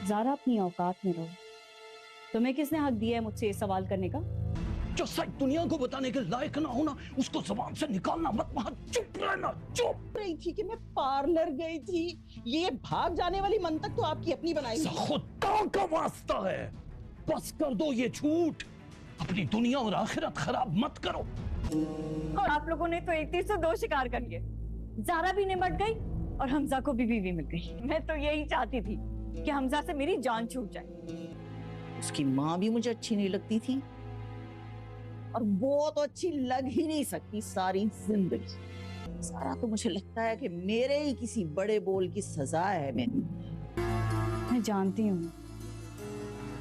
ज़ारा अपनी औकात में रहो। तुम्हें किसने हक दिया है मुझसे ये सवाल करने का? जो सच दुनिया को बताने के लायक ना होना उसको जबान से निकालना मत। वहां चुप रहना, चुप। रही थी कि मैं पार्लर गई थी। ये भाग जाने वाली मंतक तो आपकी अपनी बनाई हुई है। खुदा का वास्ता है, बस कर दो ये झूठ। अपनी दुनिया और आखिरत खराब मत करो। और आप लोगों ने तो एक तीर से दो शिकार कर लिए। ज़ारा भी निमट गई और हमजा को भी बीवी मिल गई। मैं तो यही चाहती थी कि हमजा से मेरी जान छूट जाए। उसकी माँ भी मुझे अच्छी नहीं लगती थी और वो तो अच्छी लग ही नहीं सकती सारी जिंदगी। सारा तो मुझे लगता है कि मेरे ही किसी बड़े बोल की सजा है मेरी। मैं जानती हूँ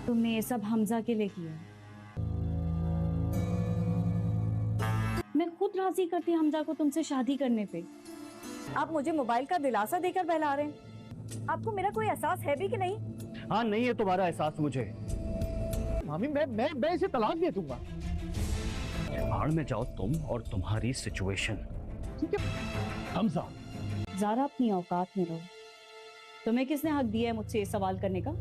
तुमने ये सब हमजा के लिए किया। मैं खुद राजी करती हमजा को तुमसे शादी करने पे। आप मुझे मोबाइल का दिलासा देकर बहला रहे हैं। आपको मेरा कोई एहसास है भी कि नहीं? हाँ, नहीं है तुम्हारा एहसास मुझे। मामी, मैं इसे तलाक दे दूंगा। भाड़ में जाओ तुम और तुम्हारी सिचुएशन। ठीक है हमजा, ज़ारा अपनी औकात में रहो। तुम्हें किसने हक दिया है मुझसे ये सवाल करने का?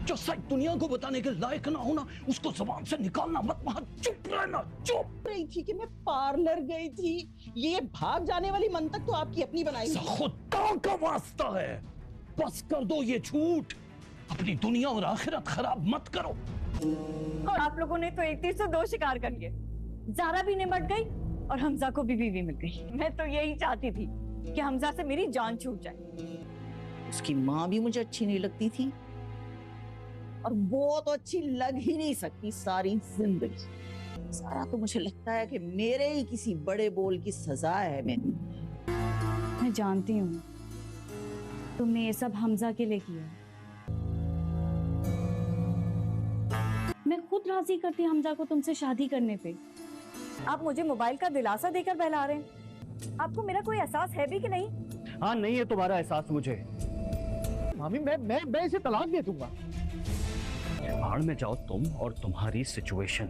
जो सच दुनिया को बताने के लायक ना होना उसको जबान से निकालना मत। वहां चुप रहना, चुप। रही थी कि मैं पार्लर गई थी। ये भाग जाने वाली मंतक तो आपकी अपनी बनाई हुई है। खुदा का वास्ता है, बस कर दो ये झूठ। अपनी दुनिया और आखिरत खराब मत करो। और आप लोगों ने तो एक तीर से दो शिकार कर लिए। ज़ारा भी निमट गई और हमजा को भी बीवी मिल गई। मैं तो यही चाहती थी कि हमजा से मेरी जान छूट जाए। उसकी माँ भी मुझे अच्छी नहीं लगती थी और वो तो अच्छी लग ही नहीं सकती सारी जिंदगी। सारा तो मुझे लगता है कि मेरे ही किसी बड़े बोल की सजा है मेरी। मैं जानती हूँ तुमने ये सब हमजा के लिए किया। मैं खुद राजी करती हमजा को तुमसे शादी करने पे। आप मुझे मोबाइल का दिलासा देकर बहला रहे हैं। आपको मेरा कोई एहसास है भी कि नहीं? हाँ, नहीं है तुम्हारा एहसास मुझे। मामी, मैं इसे तलाक दे दूंगा। भाड़ में जाओ तुम और तुम्हारी सिचुएशन।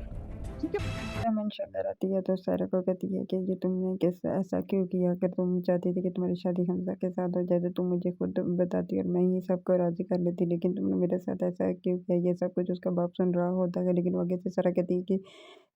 ठीक है। मंशा डराती है तो सारा को कहती है कि ये तुमने कैसे ऐसा क्यों किया? अगर तुम चाहती थी कि तुम्हारी शादी हमजा के साथ हो जाए तो तुम मुझे खुद बताती और मैं ही सबको राजी कर लेती, लेकिन तुमने मेरे साथ ऐसा क्यों किया? ये सब कुछ उसका बाप सुन रहा होता है, लेकिन वो आगे से सारा कहती है कि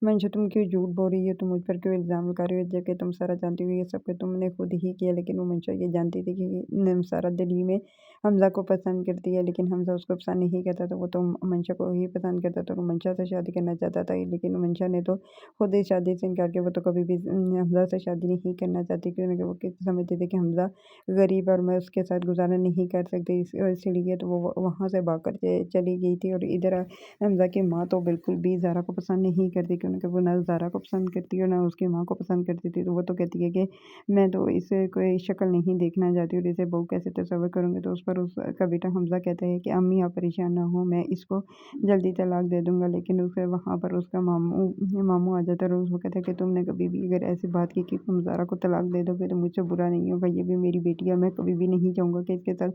मंशा तुम क्यों झूठ बोल रही हो? तुम मुझ पर क्यों इल्ज़ाम लगा रही हो? जबकि तुम सारा जानती हो ये सब कुछ तुमने खुद ही किया। लेकिन वो मंशा ये जानती थी कि सारा दिल ही में हमजा को पसंद करती है, लेकिन हमजा उसको पसंद नहीं करता, तो वो तो मंशा को ही पसंद करता, तो वो मंशा से शादी करना चाहता था। लेकिन मंशा ने तो खुद ही शादी से इनकार किया। वो तो कभी भी हमजा से शादी नहीं करना चाहती, क्योंकि वो समझते थे कि हमजा गरीब और मैं उसके साथ गुजारा नहीं कर सकती। इसलिए तो वो वहाँ से भाग कर चली गई थी। और इधर हमजा की माँ तो बिल्कुल भी ज़ारा को पसंद नहीं करती, क्योंकि वो ना ज़ारा को पसंद करती और ना उसकी माँ को पसंद करती थी। तो वो तो कहती है कि मैं तो इसे कोई शक्ल नहीं देखना चाहती और इसे बहू कैसे तस्वर करूँगी। तो उस पर उसका बेटा हमजा कहता है कि अम्मी आप परेशान ना हो, मैं इसको जल्दी तलाक दे दूंगा। लेकिन उसे वहाँ पर उसका मामू आ जाता है और उसको कहता है कि तुमने कभी भी अगर ऐसी बात की कि तुम ज़ारा को तलाक दे दोगे तो मुझसे बुरा नहीं होगा। ये भी मेरी बेटी है, मैं कभी भी नहीं चाहूँगा कि इसके साथ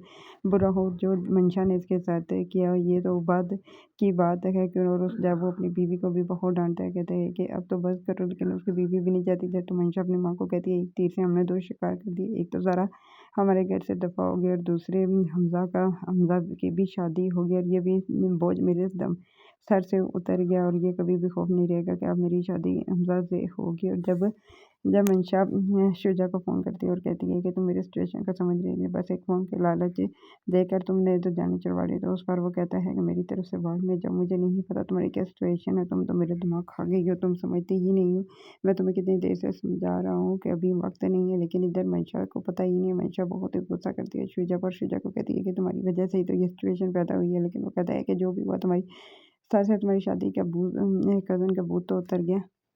बुरा हो जो मंशा ने इसके साथ किया। ये तो बाद की बात है क्यों। और उस जब वो अपनी बीवी को भी बहुत डांटता है, कहते हैं कि अब तो बस करो, लेकिन उसकी बीवी भी नहीं चाहती थी। तो मंशा अपनी माँ को कहती है एक तीर से हमने दो शिकार कर दिए, एक तो ज़ारा हमारे घर से दफ़ा हो गई और दूसरे हमजा की भी शादी हो गई और ये भी बोझ मेरे दम सर से उतर गया और ये कभी भी खौफ नहीं रहेगा कि अब मेरी शादी हमजा से होगी। और जब मंशा शुजा को फ़ोन करती है और कहती है कि तुम मेरी सिचुएशन का समझ रही नहीं, बस एक फ़ोन के लालच देकर तुमने तो जाने चढ़वा ली। तो उस पर वो कहता है कि मेरी तरफ से भाड़ में जाओ, मुझे नहीं पता तुम्हारी क्या सिचुएशन है, तुम तो मेरे दिमाग खा गई हो, तुम समझती ही नहीं हो। मैं तुम्हें कितनी देर से समझा रहा हूँ कि अभी वक्त नहीं है, लेकिन इधर मंशा को पता ही नहीं है। मंशा बहुत ही गुस्सा करती है शुजा पर। शुजा को कहती है कि तुम्हारी वजह से ही तो ये सिचुएशन पैदा हुई है। लेकिन वो कहता है कि जो भी हुआ तुम्हारी सर से तुम्हारी शादी का कज़न का भूत तो उतर गया।